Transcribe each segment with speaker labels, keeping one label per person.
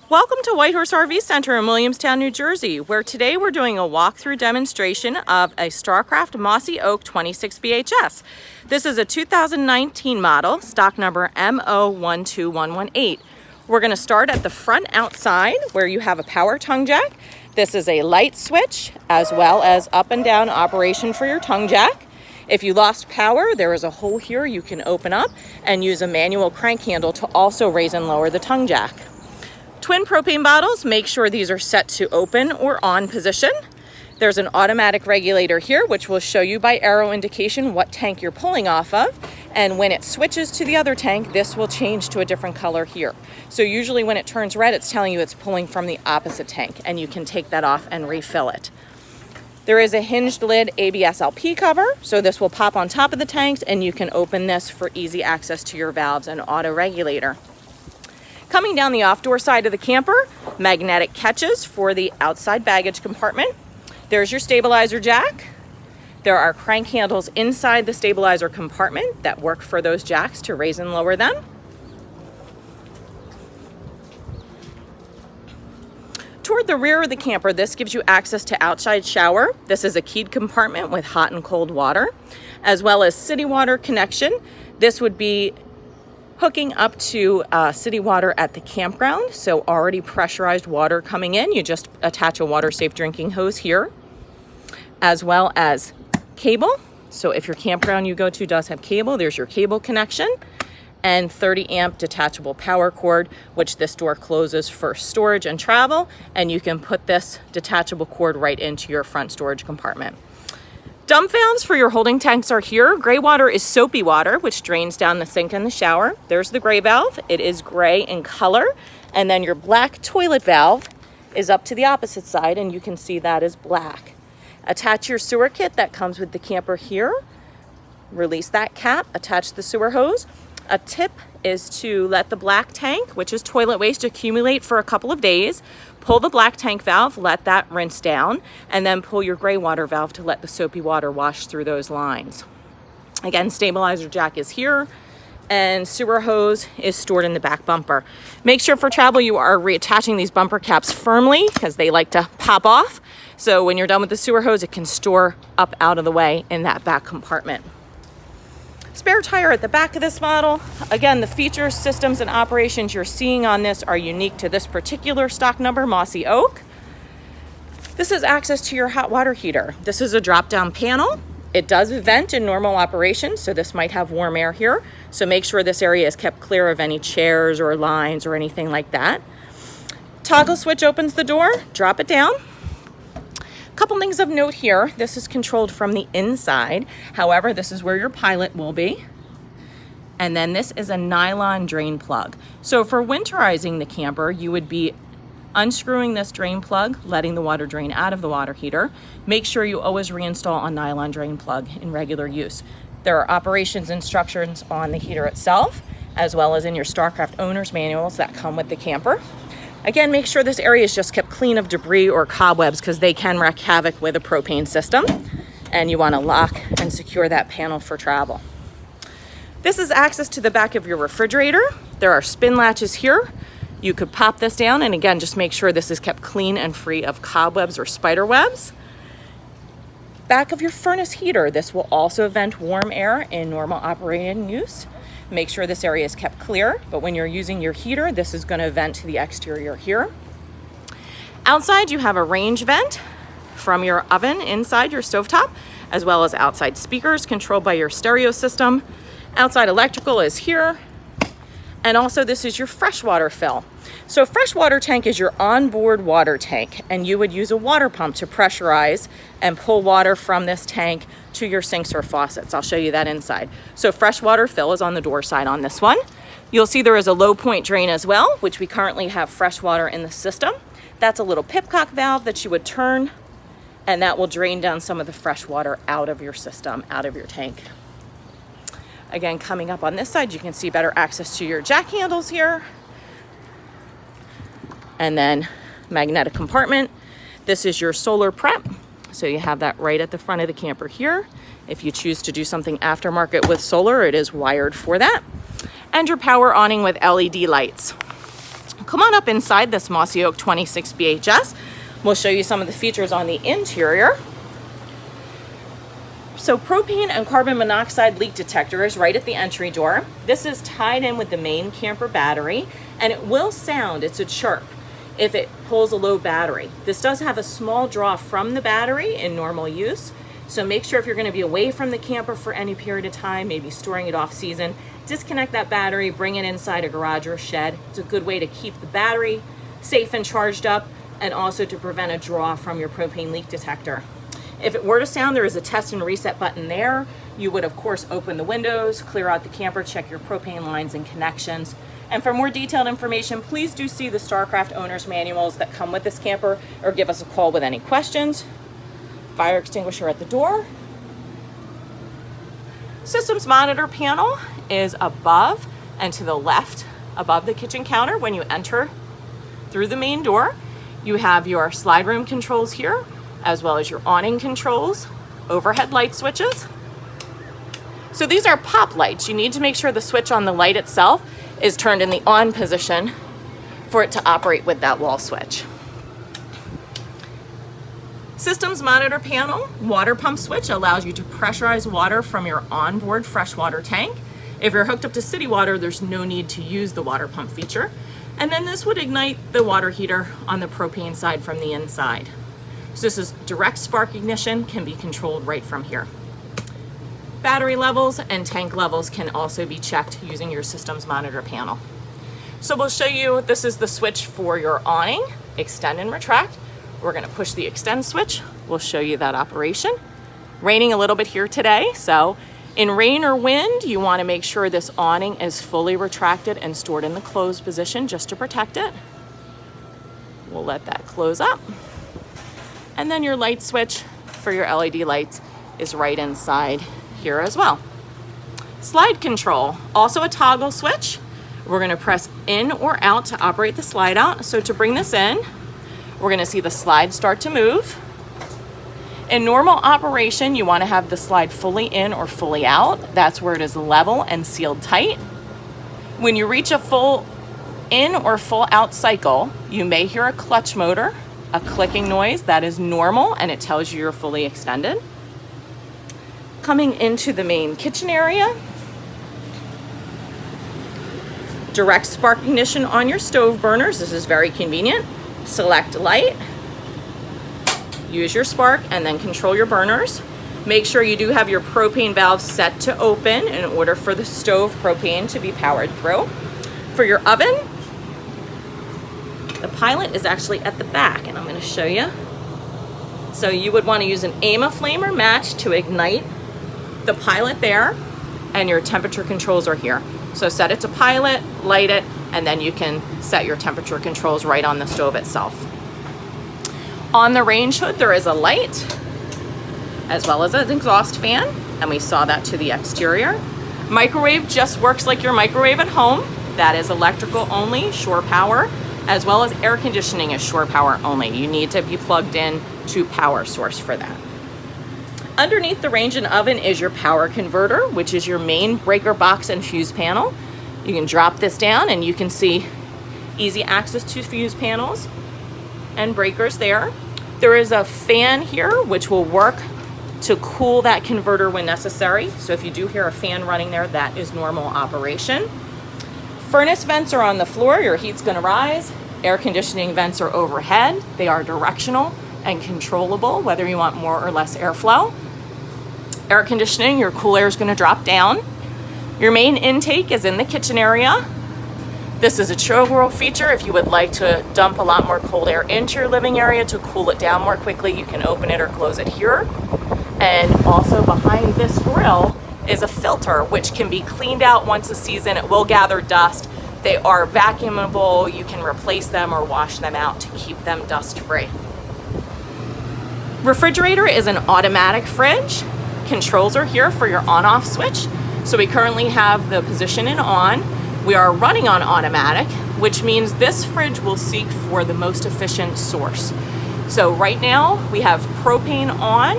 Speaker 1: Welcome to Whitehorse RV Center in Williamstown, New Jersey, where today we're doing a walkthrough demonstration of a Starcraft Mossy Oak 26 BHS. This is a 2019 model, stock number MO12118. We're going to start at the front outside where you have a power tongue jack. This is a light switch as well as up and down operation for your tongue jack. If you lost power, there is a hole here you can open up and use a manual crank handle to also raise and lower the tongue jack. Twin propane bottles, make sure these are set to open or on position. There's an automatic regulator here, which will show you by arrow indication what tank you're pulling off of. And when it switches to the other tank, this will change to a different color here. So usually when it turns red, it's telling you it's pulling from the opposite tank, and you can take that off and refill it. There is a hinged lid ABS LP cover, so this will pop on top of the tanks, and you can open this for easy access to your valves and auto regulator. Coming down the off-door side of the camper, magnetic catches for the outside baggage compartment. There's your stabilizer jack. There are crank handles inside the stabilizer compartment that work for those jacks to raise and lower them. Toward the rear of the camper, this gives you access to outside shower. This is a keyed compartment with hot and cold water, as well as city water connection. This would be hooking up to city water at the campground, so already pressurized water coming in. You just attach a water safe drinking hose here, as well as cable. So if your campground you go to does have cable, there's your cable connection, and 30 amp detachable power cord, which this door closes for storage and travel, and you can put this detachable cord right into your front storage compartment. Dump valves for your holding tanks are here. Gray water is soapy water, which drains down the sink and the shower. There's the gray valve. It is gray in color. And then your black toilet valve is up to the opposite side, and you can see that is black. Attach your sewer kit that comes with the camper here. Release that cap, attach the sewer hose. A tip is to let the black tank, which is toilet waste, accumulate for a couple of days. Pull the black tank valve, let that rinse down, and then pull your gray water valve to let the soapy water wash through those lines. Again, stabilizer jack is here, and sewer hose is stored in the back bumper. Make sure for travel you are reattaching these bumper caps firmly because they like to pop off. So when you're done with the sewer hose, it can store up out of the way in that back compartment. Spare tire at the back of this model. Again, the features, systems, and operations you're seeing on this are unique to this particular stock number, Mossy Oak. This is access to your hot water heater. This is a drop-down panel. It does vent in normal operation, so this might have warm air here. So make sure this area is kept clear of any chairs or lines or anything like that. Toggle switch opens the door, drop it down. Couple things of note here. This is controlled from the inside. However, this is where your pilot will be. And then this is a nylon drain plug. So for winterizing the camper, you would be unscrewing this drain plug, letting the water drain out of the water heater. Make sure you always reinstall a nylon drain plug in regular use. There are operations instructions on the heater itself, as well as in your Starcraft owner's manuals that come with the camper. Again, make sure this area is just kept clean of debris or cobwebs because they can wreak havoc with a propane system, and you want to lock and secure that panel for travel. This is access to the back of your refrigerator. There are spin latches here. You could pop this down, and again, just make sure this is kept clean and free of cobwebs or spider webs. Back of your furnace heater. This will also vent warm air in normal operating use. Make sure this area is kept clear, but when you're using your heater, this is going to vent to the exterior here. Outside, you have a range vent from your oven inside your stovetop, as well as outside speakers controlled by your stereo system. Outside electrical is here. And also this is your freshwater fill. So freshwater tank is your onboard water tank, and you would use a water pump to pressurize and pull water from this tank to your sinks or faucets. I'll show you that inside. So freshwater fill is on the door side on this one. You'll see there is a low point drain as well, which we currently have fresh water in the system. That's a little pipcock valve that you would turn, and that will drain down some of the fresh water out of your system, out of your tank. Again, coming up on this side, you can see better access to your jack handles here. And then magnetic compartment. This is your solar prep. So you have that right at the front of the camper here. If you choose to do something aftermarket with solar, it is wired for that. And your power awning with LED lights. Come on up inside this Mossy Oak 26 BHS. We'll show you some of the features on the interior. So propane and carbon monoxide leak detector is right at the entry door. This is tied in with the main camper battery, and it will sound, it's a chirp, if it pulls a low battery. This does have a small draw from the battery in normal use, so make sure if you're going to be away from the camper for any period of time, maybe storing it off season, disconnect that battery, bring it inside a garage or a shed. It's a good way to keep the battery safe and charged up, and also to prevent a draw from your propane leak detector. If it were to sound, there is a test and reset button there. You would of course open the windows, clear out the camper, check your propane lines and connections. And for more detailed information, please do see the Starcraft owner's manuals that come with this camper, or give us a call with any questions. Fire extinguisher at the door. Systems monitor panel is above and to the left above the kitchen counter when you enter through the main door. You have your slide room controls here, as well as your awning controls, overhead light switches. So these are pop lights. You need to make sure the switch on the light itself is turned in the on position for it to operate with that wall switch. Systems monitor panel, water pump switch allows you to pressurize water from your onboard freshwater tank. If you're hooked up to city water, there's no need to use the water pump feature. And then this would ignite the water heater on the propane side from the inside. So this is direct spark ignition, can be controlled right from here. Battery levels and tank levels can also be checked using your systems monitor panel. So we'll show you, this is the switch for your awning, extend and retract. We're gonna push the extend switch. We'll show you that operation. Raining a little bit here today, so in rain or wind, you wanna make sure this awning is fully retracted and stored in the closed position just to protect it. We'll let that close up. And then your light switch for your LED lights is right inside here as well. Slide control, also a toggle switch. We're gonna press in or out to operate the slide out. So to bring this in, we're gonna see the slide start to move. In normal operation, you wanna have the slide fully in or fully out. That's where it is level and sealed tight. When you reach a full in or full out cycle, you may hear a clutch motor, a clicking noise. That is normal, and it tells you you're fully extended. Coming into the main kitchen area, direct spark ignition on your stove burners. This is very convenient. Select light, use your spark, and then control your burners. Make sure you do have your propane valve set to open in order for the stove propane to be powered through. For your oven, the pilot is actually at the back, and I'm going to show you. So you would want to use an AMA flame or match to ignite the pilot there, and your temperature controls are here. So set it to pilot, light it, and then you can set your temperature controls right on the stove itself. On the range hood, there is a light, as well as an exhaust fan, and we saw that to the exterior. Microwave just works like your microwave at home. That is electrical only, shore power, as well as air conditioning is shore power only. You need to be plugged in to power source for that. Underneath the range and oven is your power converter, which is your main breaker box and fuse panel. You can drop this down and you can see easy access to fuse panels and breakers there. There is a fan here which will work to cool that converter when necessary. So if you do hear a fan running there, that is normal operation. Furnace vents are on the floor, your heat's gonna rise. Air conditioning vents are overhead. They are directional and controllable, whether you want more or less airflow. Air conditioning, your cool air is gonna drop down. Your main intake is in the kitchen area. This is a choke roll feature. If you would like to dump a lot more cold air into your living area to cool it down more quickly, you can open it or close it here. And also behind this grill is a filter, which can be cleaned out once a season. It will gather dust. They are vacuumable. You can replace them or wash them out to keep them dust free. Refrigerator is an automatic fridge. Controls are here for your on-off switch. So we currently have the position in on. We are running on automatic, which means this fridge will seek for the most efficient source. So right now we have propane on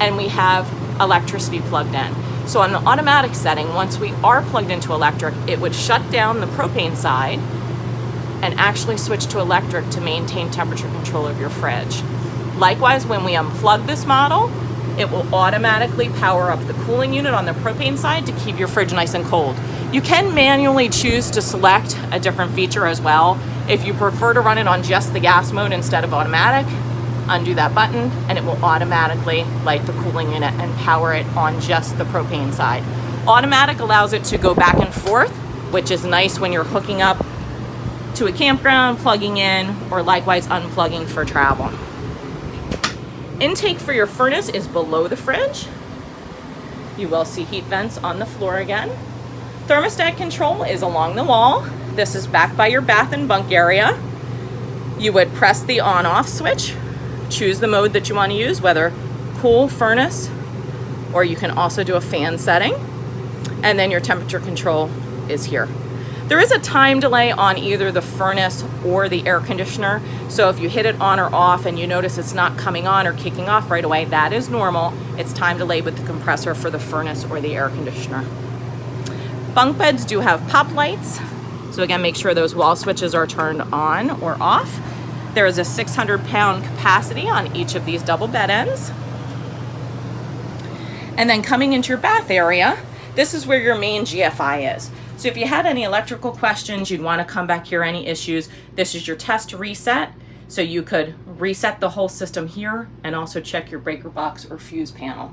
Speaker 1: and we have electricity plugged in. So on the automatic setting, once we are plugged into electric, it would shut down the propane side and actually switch to electric to maintain temperature control of your fridge. Likewise, when we unplug this model, it will automatically power up the cooling unit on the propane side to keep your fridge nice and cold. You can manually choose to select a different feature as well. If you prefer to run it on just the gas mode instead of automatic, undo that button and it will automatically light the cooling unit and power it on just the propane side. Automatic allows it to go back and forth, which is nice when you're hooking up to a campground, plugging in, or likewise unplugging for travel. Intake for your furnace is below the fridge. You will see heat vents on the floor again. Thermostat control is along the wall. This is back by your bath and bunk area. You would press the on-off switch, choose the mode that you want to use, whether cool, furnace, or you can also do a fan setting. And then your temperature control is here. There is a time delay on either the furnace or the air conditioner. So if you hit it on or off and you notice it's not coming on or kicking off right away, that is normal. It's time delay with the compressor for the furnace or the air conditioner. Bunk beds do have pop lights. So again, make sure those wall switches are turned on or off. There is a 600-pound capacity on each of these double bed ends. And then coming into your bath area, this is where your main GFI is. So if you had any electrical questions, you'd want to come back here, any issues, this is your test reset. So you could reset the whole system here and also check your breaker box or fuse panel.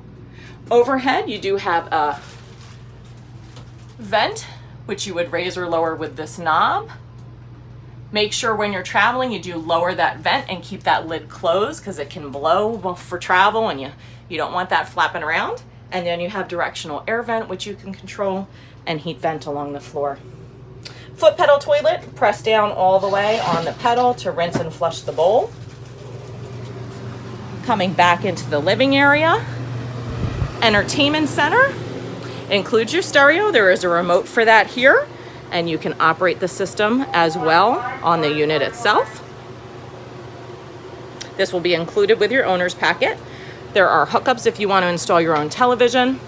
Speaker 1: Overhead, you do have a vent, which you would raise or lower with this knob. Make sure when you're traveling, you do lower that vent and keep that lid closed because it can blow for travel and you don't want that flapping around. And then you have directional air vent, which you can control, and heat vent along the floor. Foot pedal toilet, press down all the way on the pedal to rinse and flush the bowl. Coming back into the living area. Entertainment center. Includes your stereo. There is a remote for that here, and you can operate the system as well on the unit itself. This will be included with your owner's packet. There are hookups if you want to install your own television.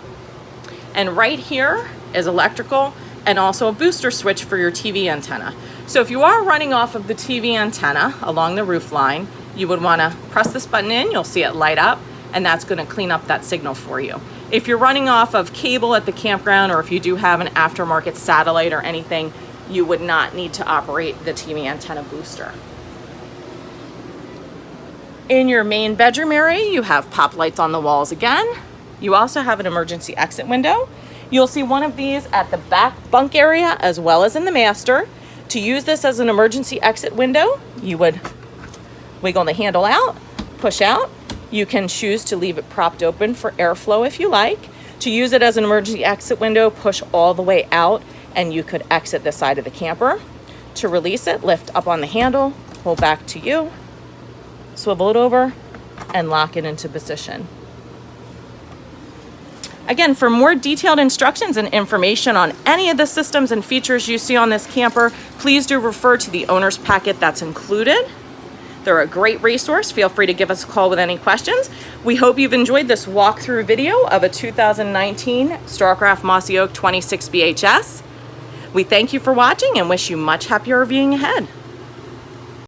Speaker 1: And right here is electrical and also a booster switch for your TV antenna. So if you are running off of the TV antenna along the roof line, you would want to press this button in, you'll see it light up, and that's going to clean up that signal for you. If you're running off of cable at the campground, or if you do have an aftermarket satellite or anything, you would not need to operate the TV antenna booster. In your main bedroom area, you have pop lights on the walls again. You also have an emergency exit window. You'll see one of these at the back bunk area as well as in the master. To use this as an emergency exit window, you would wiggle the handle out, push out. You can choose to leave it propped open for airflow if you like. To use it as an emergency exit window, push all the way out and you could exit the side of the camper. To release it, lift up on the handle, pull back to you, swivel it over, and lock it into position. Again, for more detailed instructions and information on any of the systems and features you see on this camper, please do refer to the owner's packet that's included. They're a great resource. Feel free to give us a call with any questions. We hope you've enjoyed this walkthrough video of a 2019 Starcraft Mossy Oak 26 BHS. We thank you for watching and wish you much happier viewing ahead.